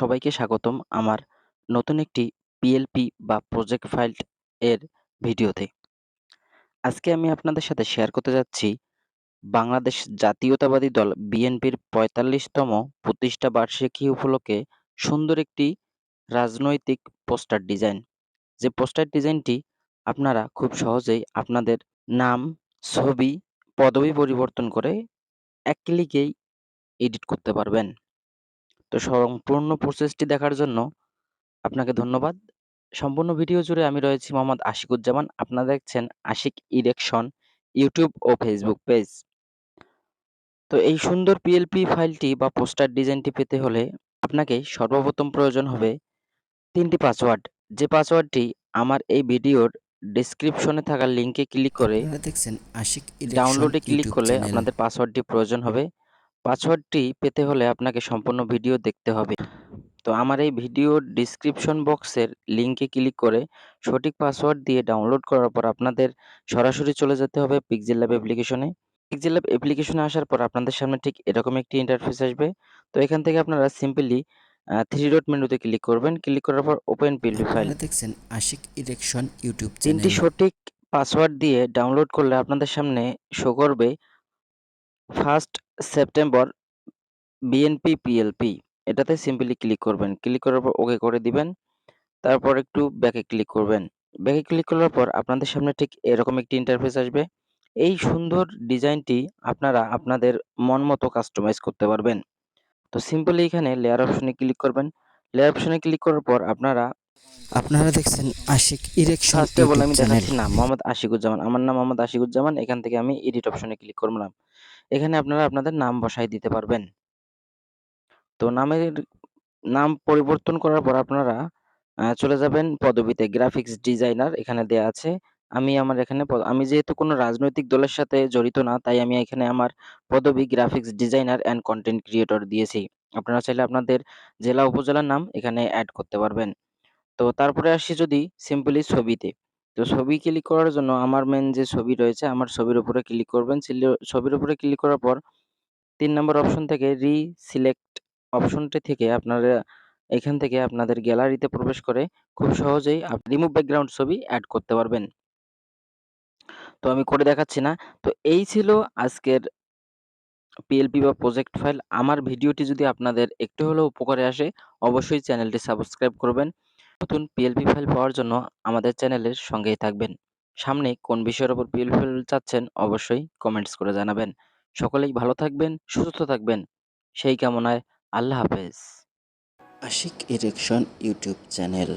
সবাইকে স্বাগতম আমার নতুন একটি পিএলপি বা প্রজেক্ট ফাইল এর ভিডিওতে। আজকে আমি আপনাদের সাথে শেয়ার করতে যাচ্ছি বাংলাদেশ জাতীয়তাবাদী দল বিএনপির ৪৫তম প্রতিষ্ঠা বার্ষিকী উপলক্ষে সুন্দর একটি রাজনৈতিক পোস্টার ডিজাইন। যে পোস্টার ডিজাইনটি আপনারা খুব সহজেই আপনাদের নাম, ছবি, পদবি পরিবর্তন করে এক ক্লিকেই এডিট করতে পারবেন। তো সম্পূর্ণ প্রসেসটি দেখার জন্য আপনাকে ধন্যবাদ। সম্পূর্ণ ভিডিও জুড়ে আমি রয়েছি মোহাম্মদ আশিকুজ্জামান। আপনারা দেখছেন আশিক ইরেকশন ইউটিউব ও ফেসবুক পেজ। তো এই সুন্দর পিএলপি ফাইলটি বা পোস্টার ডিজাইনটি পেতে হলে আপনাকে সর্বপ্রথম প্রয়োজন হবে ৩টি পাসওয়ার্ড। যে পাসওয়ার্ডটি আমার এই ভিডিওর ডেসক্রিপশনে থাকা লিঙ্কে ক্লিক করে আপনারা দেখছেন আশিক ইলেকশন ডাউনলোডে ক্লিক ইউটিউব করলে চ্যানেল। আপনাদের পাসওয়ার্ডটি প্রয়োজন হবে। পাসওয়ার্ডটি পেতে হলে আপনাকে সম্পূর্ণ ভিডিও দেখতে হবে। তো আমার এই ভিডিওর ডিসক্রিপশন বক্সের লিঙ্কে ক্লিক করে সঠিক পাসওয়ার্ড দিয়ে ডাউনলোড করার পর আপনাদের সরাসরি চলে যেতে হবে পিক্সেল ল্যাব অ্যাপ্লিকেশনে। পিক্সেল ল্যাব অ্যাপ্লিকেশনে আসার পর আপনাদের সামনে ঠিক এরকম একটি ইন্টারফেস আসবে। তো এখান থেকে আপনারা সিম্পলি 3 ডট মেনুতে ক্লিক করবেন। ক্লিক করার পর ওপেন পিএলপি ফাইল। আপনারা দেখছেন আশিক ইলেকশন ইউটিউব 3টি চ্যানেল। সঠিক পাসওয়ার্ড দিয়ে ডাউনলোড করলে আপনাদের সামনে শো করবে 1st সেপ্টেম্বর বিএনপি পিএলপি। এটাতে সিম্পলি ক্লিক করবেন। ক্লিক করার পর ওকে করে দিবেন। তারপর একটু ব্যাকে ক্লিক করবেন। ব্যাকে ক্লিক করার পর আপনাদের সামনে ঠিক এরকম একটি ইন্টারফেস আসবে। এই সুন্দর ডিজাইনটি আপনারা আপনাদের মন মতো কাস্টমাইজ করতে পারবেন। তো সিম্পলি এখানে লেয়ার অপশনে ক্লিক করবেন। লেয়ার অপশনে ক্লিক করার পর আপনারা দেখছেন Ashik election first of all YouTube আমি চ্যানেল। দেখাচ্ছি নাম মোহাম্মদ আশিকুজ্জামান। আমার নাম মোহাম্মদ আশিকুজ্জামান। এখান থেকে আমি এডিট অপশনে ক্লিক করলাম। এখানে আপনারা আপনাদের নাম বসায় দিতে পারবেন। তো নাম পরিবর্তন করার পর আপনারা চলে যাবেন পদবিতে গ্রাফিক্স ডিজাইনার এখানে দেয়া আছে। আমি যেহেতু কোনো রাজনৈতিক দলের সাথে জড়িত না, তাই আমি এখানে আমার পদবি graphics designer and content creator দিয়েছি। আপনারা চাইলে আপনাদের জেলা উপজেলার নাম এখানে এড করতে পারবেন। তো তারপরে আসি যদি সিম্পলি ছবিতে। তো ছবি ক্লিক করার জন্য আমার মেইন যে ছবি রয়েছে, আমার ছবির উপরে ক্লিক করবেন। ছবির উপরে ক্লিক করার পর ৩ নম্বর অপশন থেকে সিলেক্ট অপশনটি থেকে আপনারা এখান থেকে আপনাদের গ্যালারিতে প্রবেশ করে খুব সহজেই রিমুভ ব্যাকগ্রাউন্ড ছবি এড করতে পারবেন। তো আমি করে দেখাচ্ছি না। তো এই ছিল আজকের পিএলপি বা প্রজেক্ট ফাইল। আমার ভিডিওটি যদি আপনাদের একটু হলেও উপকারে আসে, অবশ্যই চ্যানেলটি সাবস্ক্রাইব করবেন। নতুন পিএলপি ফাইল পাওয়ার জন্য আমাদের চ্যানেলের সঙ্গেই থাকবেন। সামনে কোন বিষয়ের উপর পিএলপি ফাইল চাচ্ছেন অবশ্যই কমেন্টস করে জানাবেন। সকলেই ভালো থাকবেন, সুস্থ থাকবেন। সেই কামনায় আল্লাহ হাফেজ। Ashik election YouTube channel.